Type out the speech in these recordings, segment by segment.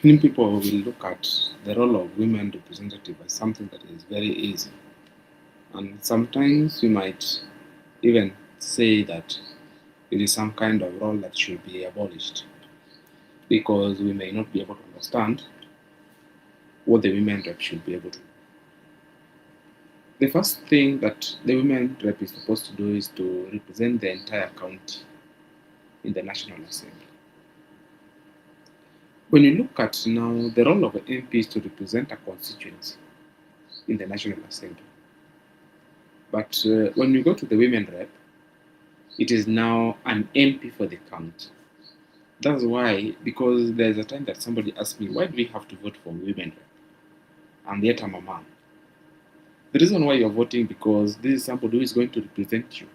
Many people will look at the role of women representative as something that is very easy. And sometimes we might even say that it is some kind of role that should be abolished because we may not be able to understand what the women rep should be able to do. The first thing that the women rep is supposed to do is to represent the entire county in the National Assembly. When you look at now, the role of an MP is to represent a constituency in the National Assembly. But when we go to the women rep, it is now an MP for the county. That's why, because there's a time that somebody asked me, why do we have to vote for women rep? And yet I'm a man. The reason why you're voting because this is somebody who is going to represent you.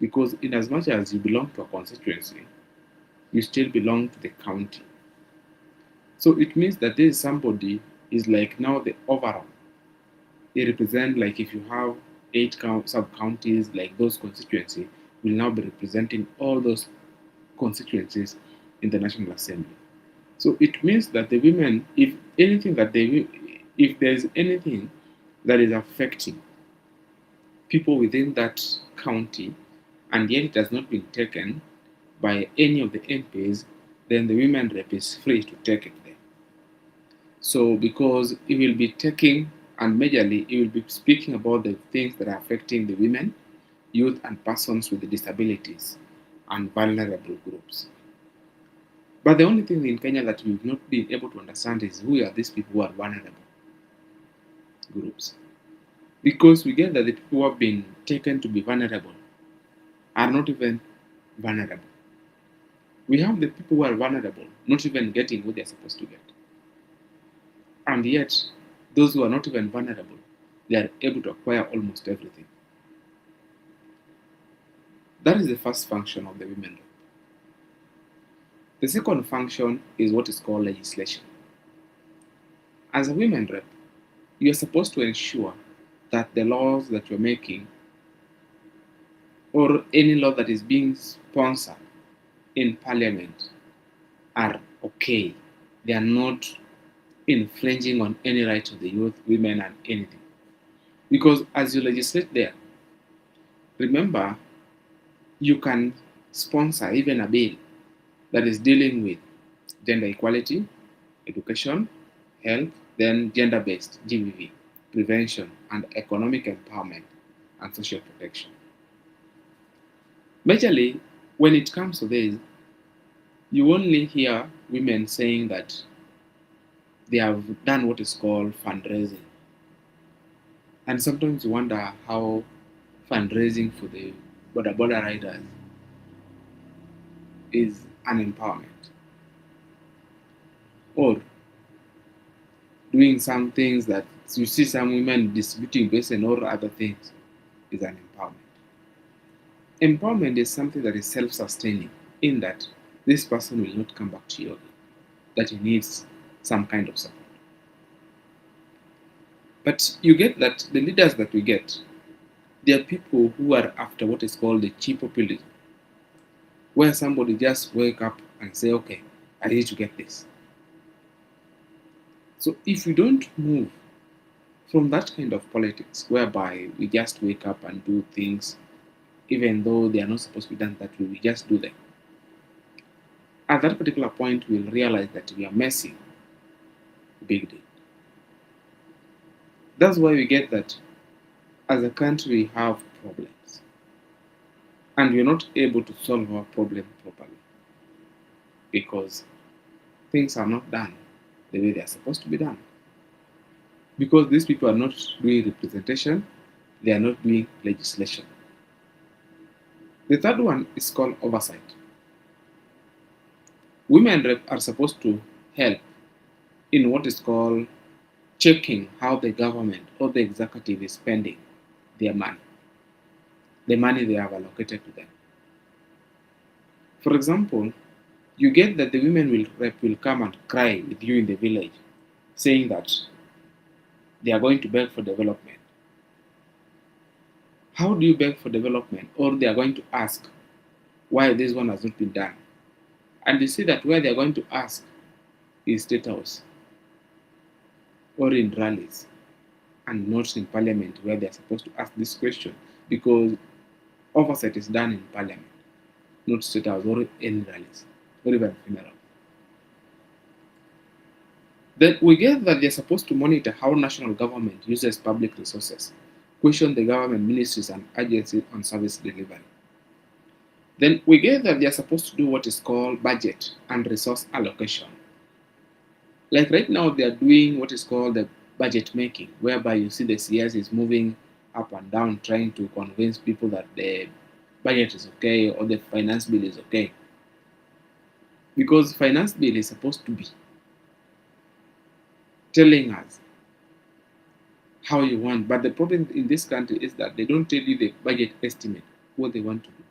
Because in as much as you belong to a constituency, you still belong to the county. So it means that this somebody is like now the overall. They represent, like if you have 8 sub-counties, like those constituencies will now be representing all those constituencies in the National Assembly. So it means that the women, if there's anything that is affecting people within that county, and yet it has not been taken by any of the MPs, then the women rep is free to take it there. So because it will be taking, and majorly it will be speaking about the things that are affecting the women, youth, and persons with disabilities and vulnerable groups. But the only thing in Kenya that we've not been able to understand is who are these people who are vulnerable groups. Because we get that the people who have been taken to be vulnerable are not even vulnerable. We have the people who are vulnerable not even getting what they're supposed to get. And yet, those who are not even vulnerable, they are able to acquire almost everything. That is the first function of the women rep. The second function is what is called legislation. As a women rep, you are supposed to ensure that the laws that you're making or any law that is being sponsored in parliament are okay. They are not infringing on any rights of the youth, women, and anything. Because as you legislate there, remember, you can sponsor even a bill that is dealing with gender equality, education, health, then gender-based GBV, prevention, and economic empowerment and social protection. Majorly, when it comes to this, you only hear women saying that they have done what is called fundraising. And sometimes you wonder how fundraising for the border riders is an empowerment. Or doing some things that you see some women distributing basin or other things is an empowerment. Empowerment is something that is self-sustaining in that this person will not come back to you again, that he needs some kind of support. But you get that the leaders that we get, they are people who are after what is called the cheap populism, where somebody just wake up and say, okay, I need to get this. So if we don't move from that kind of politics, whereby we just wake up and do things, even though they are not supposed to be done that way, we just do them. At that particular point, we'll realize that we are messing a big deal. That's why we get that as a country we have problems, and we're not able to solve our problem properly because things are not done the way they are supposed to be done. Because these people are not doing representation, they are not doing legislation. The third one is called oversight. Women rep are supposed to help in what is called checking how the government or the executive is spending their money, the money they have allocated to them. For example, you get that the women rep will come and cry with you in the village, saying that they are going to beg for development. How do you beg for development? Or they are going to ask why this one has not been done. And you see that where they are going to ask, is State House or in rallies and not in Parliament where they are supposed to ask this question, because oversight is done in Parliament, not State House or any rallies or even funeral. Then we get that they're supposed to monitor how national government uses public resources, question the government ministries and agencies on service delivery. Then we get that they are supposed to do what is called budget and resource allocation. Like right now, they are doing what is called the budget making, whereby you see the CS is moving up and down, trying to convince people that the budget is okay or the finance bill is okay. Because finance bill is supposed to be telling us how you want, but the problem in this country is that they don't tell you the budget estimate, what they want to do,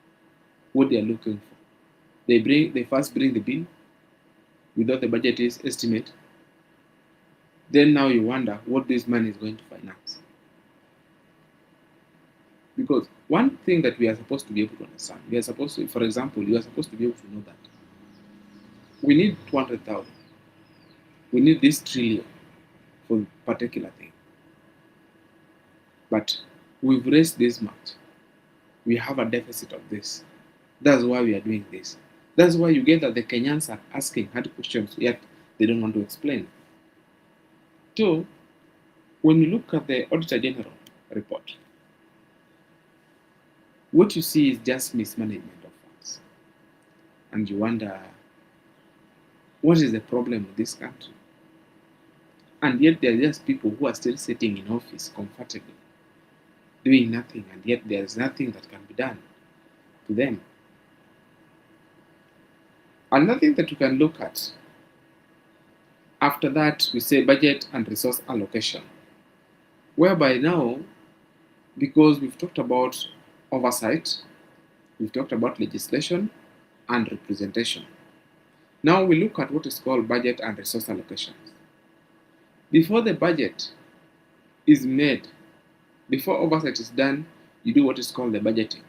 what they are looking for. They first bring the bill without the budget is estimate. Then now you wonder what this money is going to finance. Because one thing that we are supposed to be able to understand, we are supposed to, for example, you are supposed to be able to know that we need 200,000. We need this trillion for a particular thing. But we've raised this much. We have a deficit of this. That's why we are doing this. That's why you get that the Kenyans are asking hard questions, yet they don't want to explain. So, when you look at the Auditor General report, what you see is just mismanagement of funds. And you wonder, what is the problem with this country? And yet there are just people who are still sitting in office comfortably, doing nothing, and yet there's nothing that can be done to them. Another thing that you can look at, after that we say budget and resource allocation, whereby now, because we've talked about oversight, we've talked about legislation and representation. Now we look at what is called budget and resource allocations. Before the budget is made, before oversight is done, you do what is called the budgeting,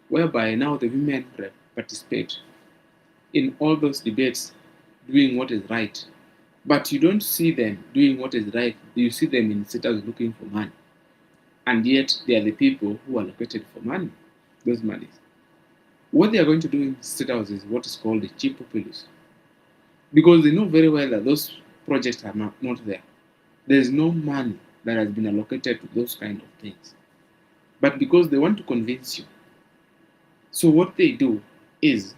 whereby now the women participate in all those debates, doing what is right. But you don't see them doing what is right. You see them in status looking for money. And yet they are the people who are allocated for money, those monies. What they are going to do in state house is what is called the cheap populism. Because they know very well that those projects are not there. There is no money that has been allocated to those kind of things. But because they want to convince you, so what they do is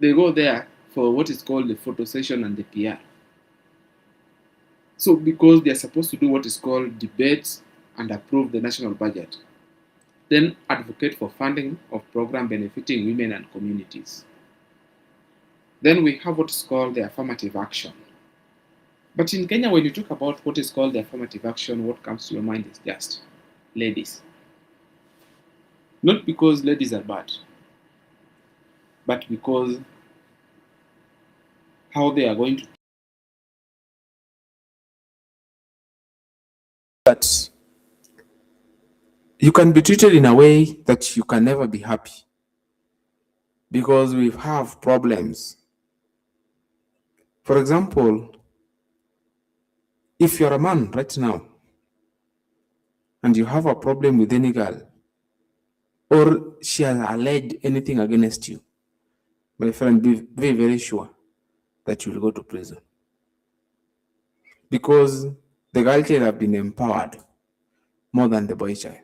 they go there for what is called the photo session and the PR. So because they are supposed to do what is called debates and approve the national budget, then advocate for funding of program benefiting women and communities. Then we have what is called the affirmative action. But in Kenya, when you talk about what is called the affirmative action, what comes to your mind is just ladies. Not because ladies are bad, but because how they are going to that you can be treated in a way that you can never be happy, because we have problems. For example, if you're a man right now and you have a problem with any girl, or she has alleged anything against you, my friend, be very, very sure that you will go to prison. Because the girl child have been empowered more than the boy child.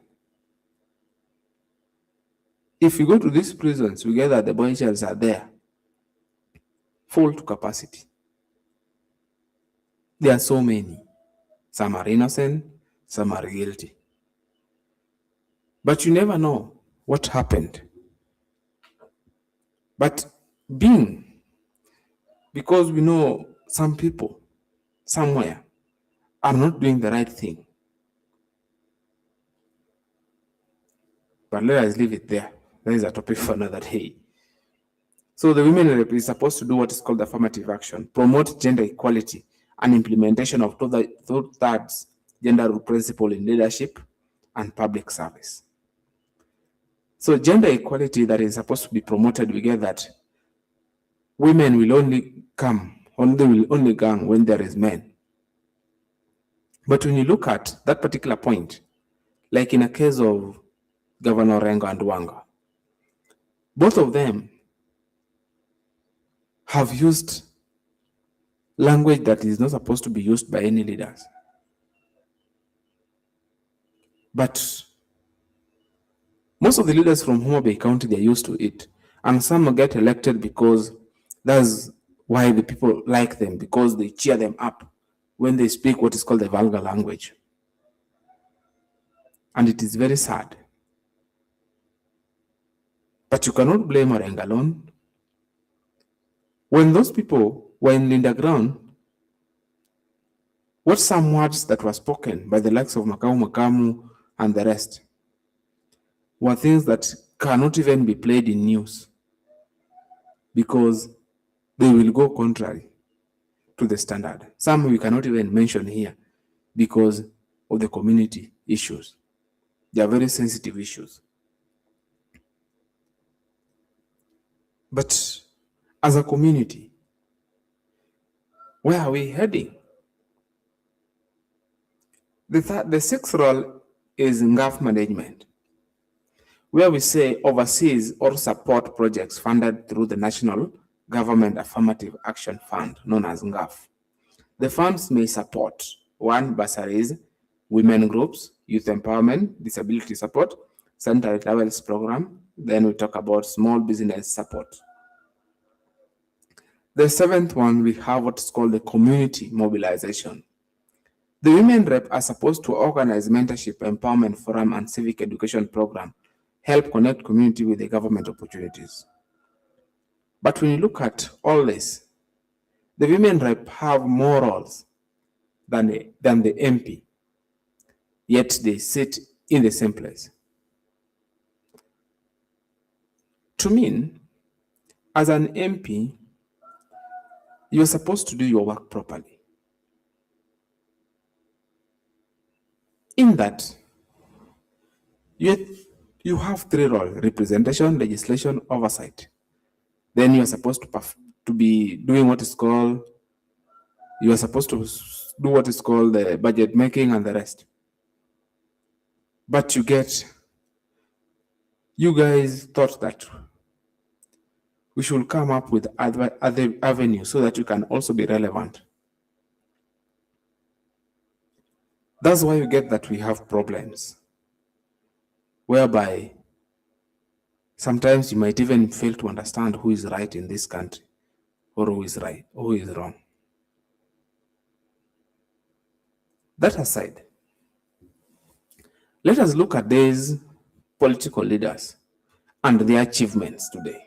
If you go to these prisons, we get that the boy childs are there, full to capacity. There are so many. Some are innocent, some are guilty. But you never know what happened. But because we know some people somewhere are not doing the right thing. But let us leave it there. That is a topic for another day. So the women rep is supposed to do what is called affirmative action, promote gender equality and implementation of two-thirds gender role principle in leadership and public service. So gender equality that is supposed to be promoted, we get that women will only come They will only gang when there is men. But when you look at that particular point, like in a case of Governor Rengo and Wanga, both of them have used language that is not supposed to be used by any leaders. But most of the leaders from Homa Bay County, they're used to it. And some get elected because that's why the people like them, because they cheer them up when they speak what is called the vulgar language. And it is very sad. But you cannot blame Orengo alone. When those people were in Linda Ground, what some words that were spoken by the likes of Makamu Makamu and the rest were things that cannot even be played in news because they will go contrary to the standard. Some we cannot even mention here because of the community issues. They are very sensitive issues. But as a community, where are we heading? The sixth role is NGAF management, where we say oversees or support projects funded through the National Government Affirmative Action Fund, known as NGAF. The funds may support 1. bursaries, women groups, youth empowerment, disability support, sanitary towels program. Then we talk about small business support. The seventh one, we have what's called the community mobilization. The women rep are supposed to organize mentorship, empowerment forum, and civic education program, help connect community with the government opportunities. But when you look at all this, the women rep have more roles than the MP, yet they sit in the same place. To me, as an MP, you're supposed to do your work properly. In that, you have 3 roles: representation, legislation, oversight. Then you're supposed to be doing what is called, you are supposed to do what is called the budget making and the rest. But you guys thought that we should come up with other avenues so that you can also be relevant. That's why you get that we have problems, whereby sometimes you might even fail to understand who is right in this country, or who is right, or who is wrong. That aside, let us look at these political leaders and their achievements today.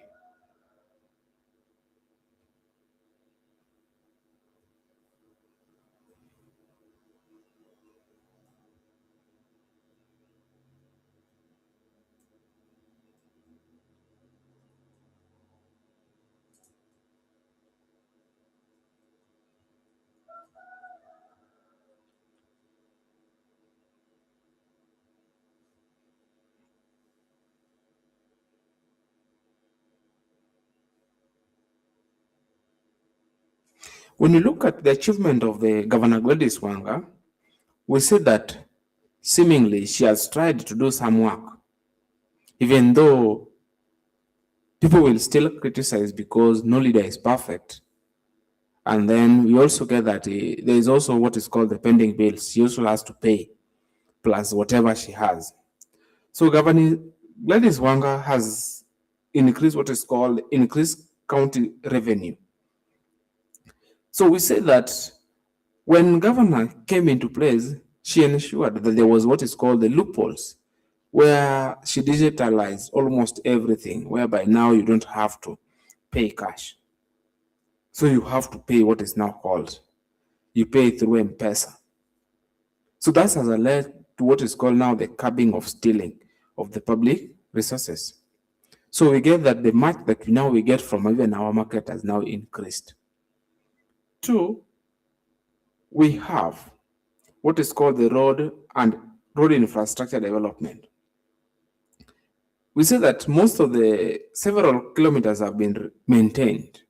When you look at the achievement of the Governor Gladys Wanga, we see that seemingly she has tried to do some work, even though people will still criticize because no leader is perfect. And then we also get that there is also what is called the pending bills. She also has to pay, plus whatever she has. So Governor Gladys Wanga has increased what is called increased county revenue. So we say that when governor came into place, she ensured that there was what is called the loopholes, where she digitalized almost everything, whereby now you don't have to pay cash. So you have to pay what is now called, you pay through M-Pesa. So that has led to what is called now the curbing of stealing of the public resources. So we get that the much that now we get from even our market has now increased. 2, we have what is called the road and road infrastructure development. We say that most of the several kilometers have been maintained.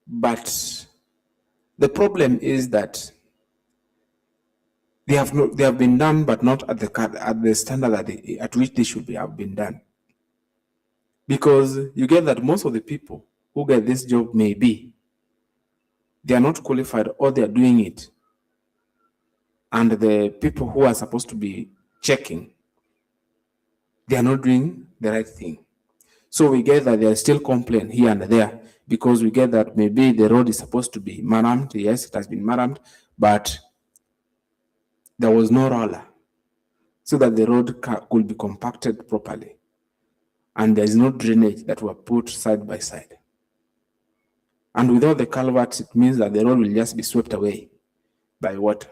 But the problem is that they have been done, but not at the standard at which they should have been done. Because you get that most of the people who get this job maybe they are not qualified or they are doing it, and the people who are supposed to be checking, they are not doing the right thing. So we get that there are still complaint here and there, because we get that maybe the road is supposed to be marammed. Yes, it has been marammed, but there was no roller so that the road could be compacted properly. And there is no drainage that were put side by side. And without the culverts, it means that the road will just be swept away by water.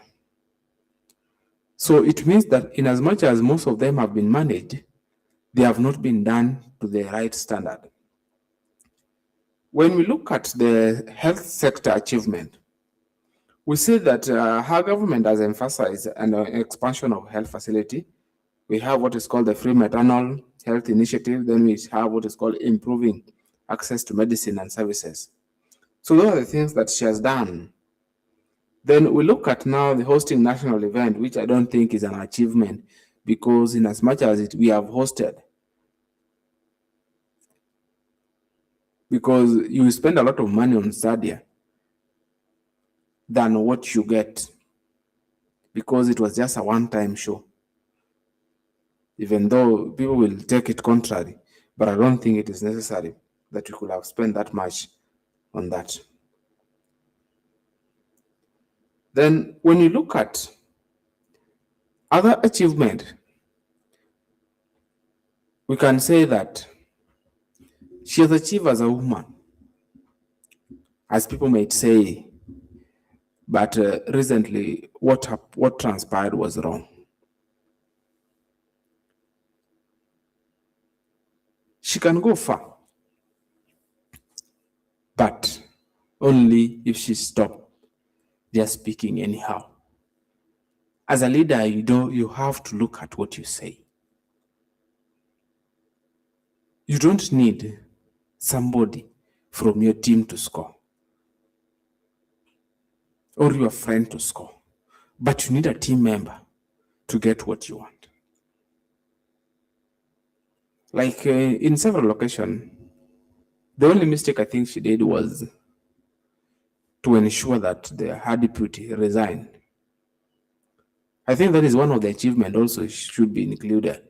So it means that in as much as most of them have been managed, they have not been done to the right standard. When we look at the health sector achievement, we see that our government has emphasized an expansion of health facility. We have what is called the free maternal health initiative. Then we have what is called improving access to medicine and services. So those are the things that she has done. Then we look at now the hosting national event, which I don't think is an achievement, because in as much as we have hosted, because you spend a lot of money on Stadia than what you get, because it was just a one-time show. Even though people will take it contrary, but I don't think it is necessary that you could have spent that much on that. Then when you look at other achievement, we can say that she has achieved as a woman, as people might say, but recently what transpired was wrong. She can go far, but only if she stops just speaking anyhow. As a leader, you have to look at what you say. You don't need somebody from your team to score or your friend to score, but you need a team member to get what you want. Like in several locations, the only mistake I think she did was to ensure that her deputy resigned. I think that is one of the achievements also should be included.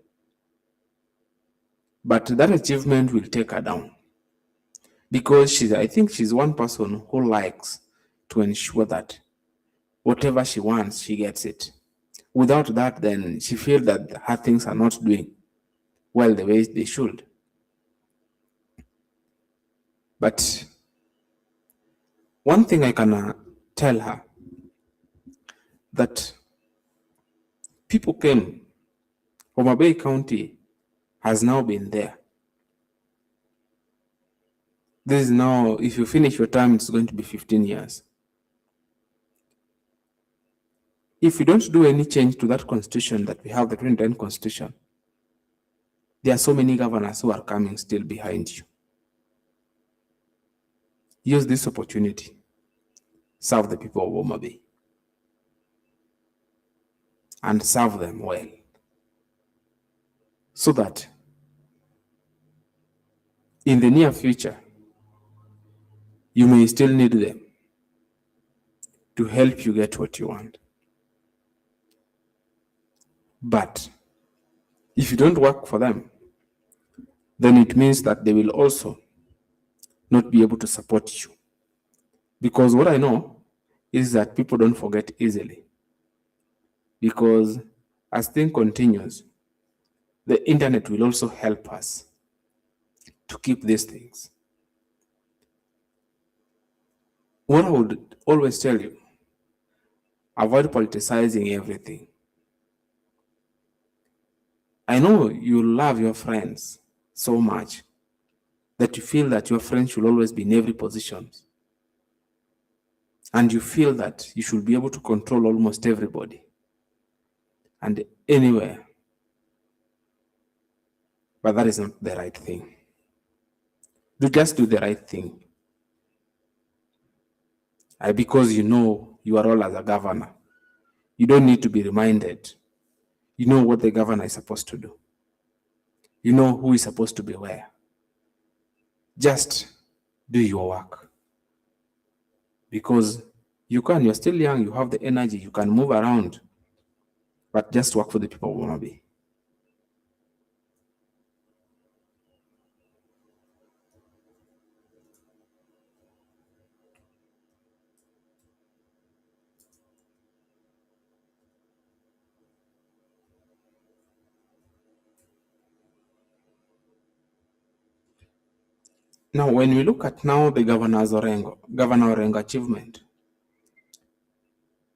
But that achievement will take her down, because I think she's one person who likes to ensure that whatever she wants, she gets it. Without that, then she feels that her things are not doing well the way they should. But one thing I can tell her, that people came, Homa Bay County has now been there. This is now, if you finish your term, it's going to be 15 years. If you don't do any change to that constitution that we have, the 2010 constitution, there are so many governors who are coming still behind you. Use this opportunity. Serve the people of Homa Bay. And serve them well, so that in the near future, you may still need them to help you get what you want. But if you don't work for them, then it means that they will also not be able to support you. Because what I know is that people don't forget easily. Because as things continues, the internet will also help us to keep these things. What I would always tell you, avoid politicizing everything. I know you love your friends so much that you feel that your friends should always be in every position. And you feel that you should be able to control almost everybody and anywhere. But that is not the right thing. Just do the right thing. Because you know your role as a governor. You don't need to be reminded. You know what the governor is supposed to do. You know who is supposed to be where. Just do your work. Because you're still young, you have the energy, you can move around, but just work for the people who want to be. Now, when we look at now the Governor Orengo achievement,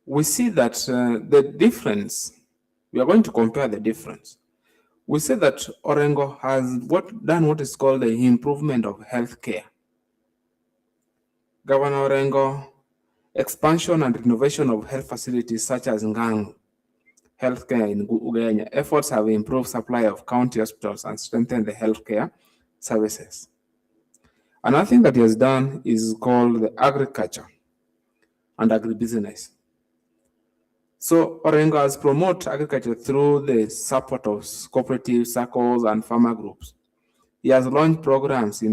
we see that the difference, we are going to compare the difference. We say that Orengo has done what is called the improvement of healthcare. Governor Orengo, expansion and renovation of health facilities such as Ngang Healthcare in Ugenya. Efforts have improved supply of county hospitals and strengthened the healthcare services. Another thing that he has done is called the agriculture and agribusiness. So Orengo has promoted agriculture through the support of cooperatives, circles, and farmer groups. He has launched programs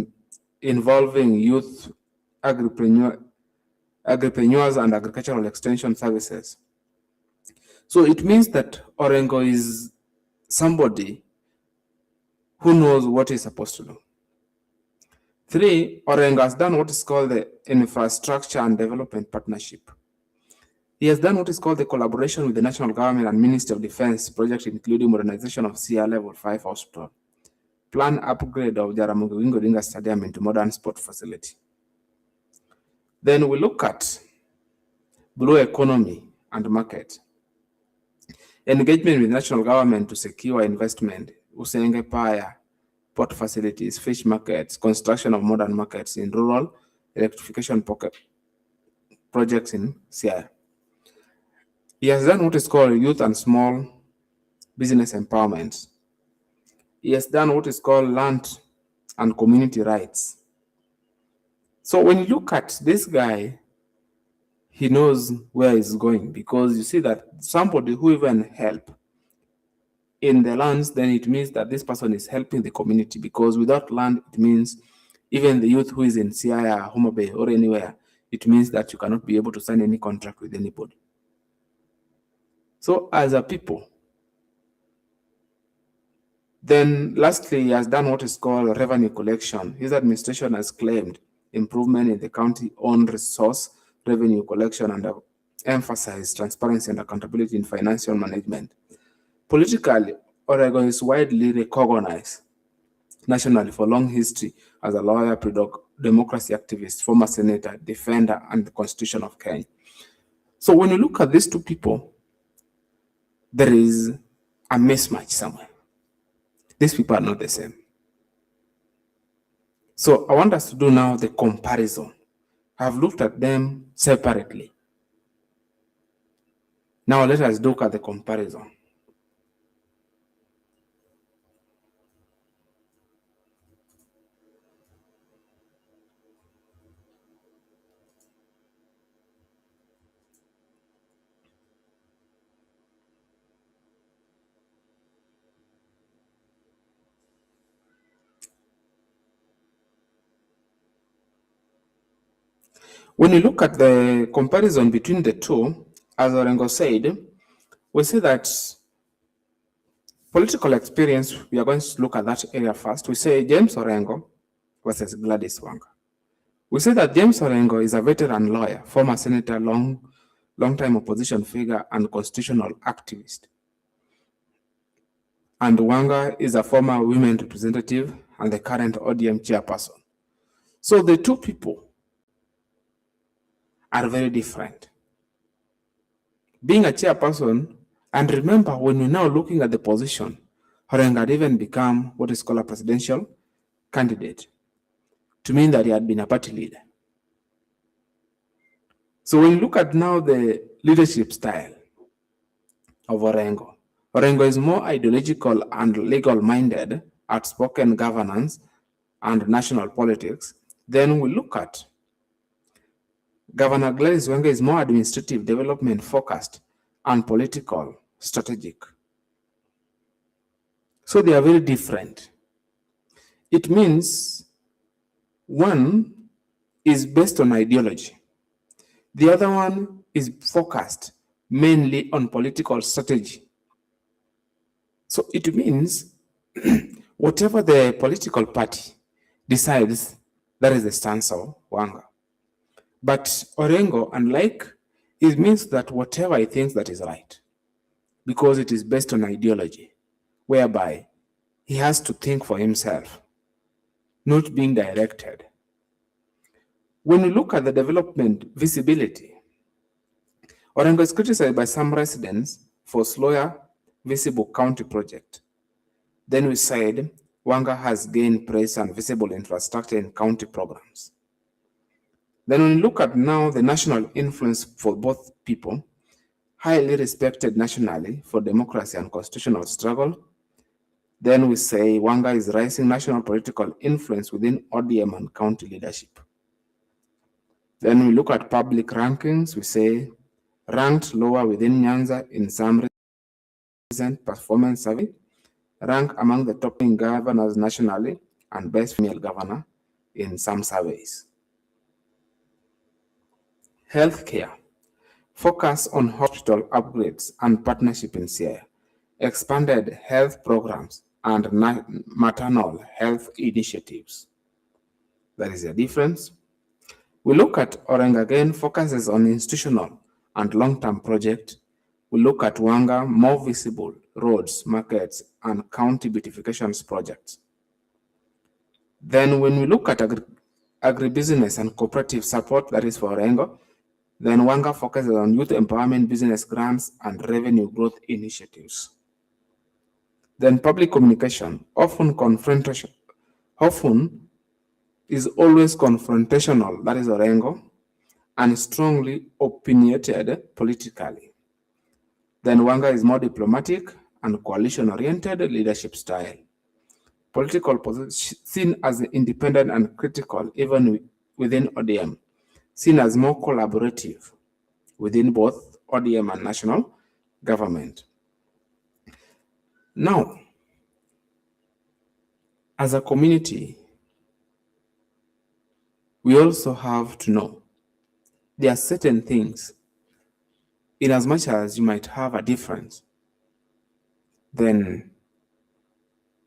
involving youth agripreneurs and agricultural extension services. So it means that Orengo is somebody who knows what he's supposed to do. 3, Orengo has done what is called the infrastructure and development partnership. He has done what is called the collaboration with the national government and Ministry of Defense project, including modernization of CR Level 5 hospital, plan upgrade of Jaramogi Oginga Odinga Stadium into modern sport facility. Then we look at blue economy and market. Engagement with national government to secure investment, Usenge Paya, port facilities, fish markets, construction of modern markets in rural, electrification pocket projects in CR. He has done what is called youth and small business empowerment. He has done what is called land and community rights. So when you look at this guy, he knows where he's going, because you see that somebody who even help in the lands, then it means that this person is helping the community, because without land, it means even the youth who is in Siaya, Homa Bay, or anywhere, it means that you cannot be able to sign any contract with anybody. So as a people, then lastly, he has done what is called revenue collection. His administration has claimed improvement in the county-owned resource revenue collection and emphasized transparency and accountability in financial management. Politically, Oregon is widely recognized nationally for long history as a lawyer, democracy activist, former senator, defender, and the Constitution of Kenya. So when you look at these two people, there is a mismatch somewhere. These people are not the same. So I want us to do now the comparison. I've looked at them separately. Now let us look at the comparison. When you look at the comparison between the two, as Orengo said, we see that political experience, we are going to look at that area first. We say James Orengo versus Gladys Wanga. We say that James Orengo is a veteran lawyer, former senator, long-time opposition figure, and constitutional activist. And Wanga is a former women representative and the current ODM chairperson. So the two people are very different. Being a chairperson, and remember, when you're now looking at the position, Orengo had even become what is called a presidential candidate, to mean that he had been a party leader. So when you look at now the leadership style of Orengo, Orengo is more ideological and legal-minded, outspoken governance and national politics. Then we look at Governor Gladys Wanga is more administrative, development focused, and political strategic. So they are very different. It means one is based on ideology, the other one is focused mainly on political strategy. So it means whatever the political party decides, that is the stance of Wanga. But Orengo, unlike, it means that whatever he thinks that is right, because it is based on ideology, whereby he has to think for himself, not being directed. When we look at the development visibility, Orengo is criticized by some residents for slower visible county project. Then we said Wanga has gained praise and visible infrastructure in county programs. Then when we look at now the national influence for both people, highly respected nationally for democracy and constitutional struggle, then we say Wanga is rising national political influence within ODM and county leadership. Then we look at public rankings, we say ranked lower within Nyanza in some recent performance survey, ranked among the top governors nationally, and best female governor in some surveys. Healthcare. Focus on hospital upgrades and partnership in Siaya. Expanded health programs and maternal health initiatives. That is the difference. We look at Orengo again, focuses on institutional and long-term projects. We look at Wanga, more visible roads, markets, and county beautifications projects. Then when we look at agribusiness and cooperative support, that is for Orengo, then Wanga focuses on youth empowerment, business grants, and revenue growth initiatives. Then public communication, often is always confrontational, that is Orengo, and strongly opinionated politically. Then Wanga is more diplomatic and coalition-oriented leadership style. Political position seen as independent and critical, even within ODM, seen as more collaborative within both ODM and national government. Now, as a community, we also have to know there are certain things, in as much as you might have a difference, then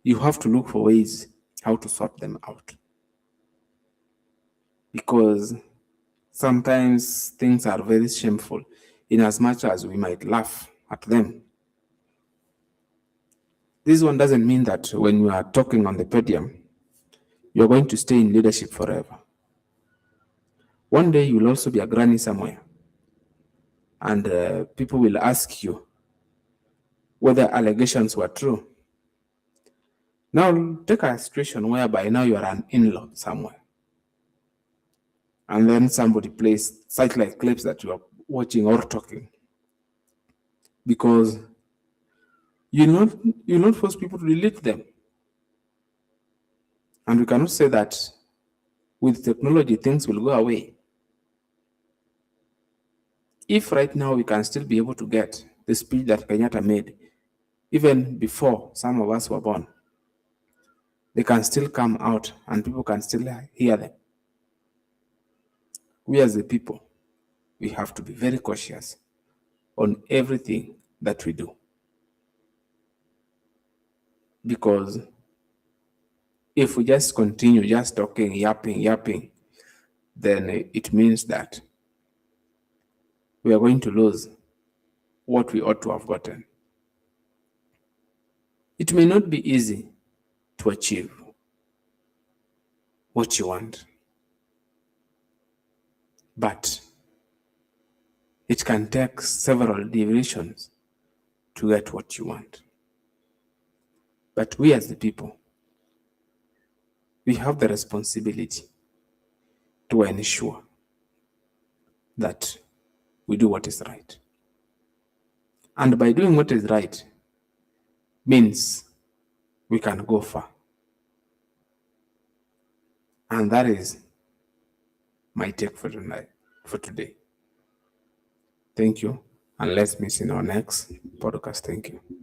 you have to look for ways how to sort them out. Because sometimes things are very shameful, in as much as we might laugh at them. This one doesn't mean that when you are talking on the podium, you're going to stay in leadership forever. One day you will also be a granny somewhere, and people will ask you whether allegations were true. Now take a situation whereby now you are an in-law somewhere, and then somebody plays satellite clips that you are watching or talking, because you not force people to delete them. And we cannot say that with technology things will go away. If right now we can still be able to get the speech that Kenyatta made, even before some of us were born, they can still come out and people can still hear them. We as the people, we have to be very cautious on everything that we do. Because if we just continue just talking, yapping, then it means that we are going to lose what we ought to have gotten. It may not be easy to achieve what you want, but it can take several divisions to get what you want. But we as the people, we have the responsibility to ensure that we do what is right. And by doing what is right means we can go far. And that is my take for tonight. for today. Thank you, and let's meet in our next podcast. Thank you.